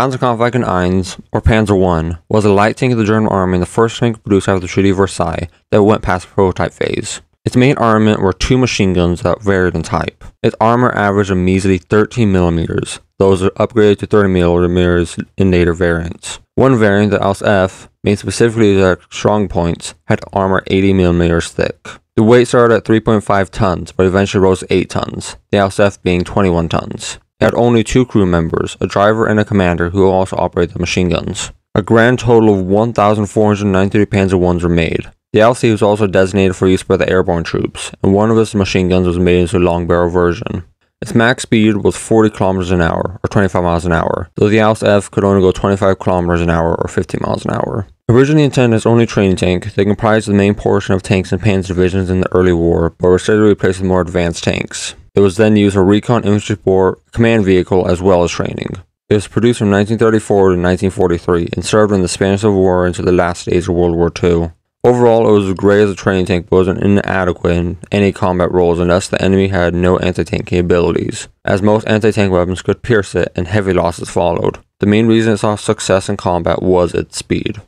Panzer I, or Panzer I, was a light tank of the German army and the first tank produced after the Treaty of Versailles that went past the prototype phase. Its main armament were 2 machine guns that varied in type. Its armor averaged a measly 13mm. Those are upgraded to 30mm in later variants. One variant, the Aus F, made specifically their strong points, had armor 80mm thick. The weight started at 3.5 tons, but eventually rose to 8 tons, the Aus F being 21 tons. It had only 2 crew members, a driver and a commander who also operated the machine guns. A grand total of 1,493 Panzer Is were made. The LC was also designated for use by the airborne troops, and one of its machine guns was made into a long barrel version. Its max speed was 40 km an hour, or 25 miles an hour, though the Aus F could only go 25 km an hour, or 50 miles an hour. Originally intended as only a training tank, they comprised the main portion of tanks and Panzer divisions in the early war, but were steadily replaced with more advanced tanks. It was then used for recon infantry support, command vehicle, as well as training. It was produced from 1934 to 1943 and served in the Spanish Civil War into the last stage of World War II. Overall, it was great as a training tank but was inadequate in any combat roles unless the enemy had no anti-tank capabilities, as most anti-tank weapons could pierce it and heavy losses followed. The main reason it saw success in combat was its speed.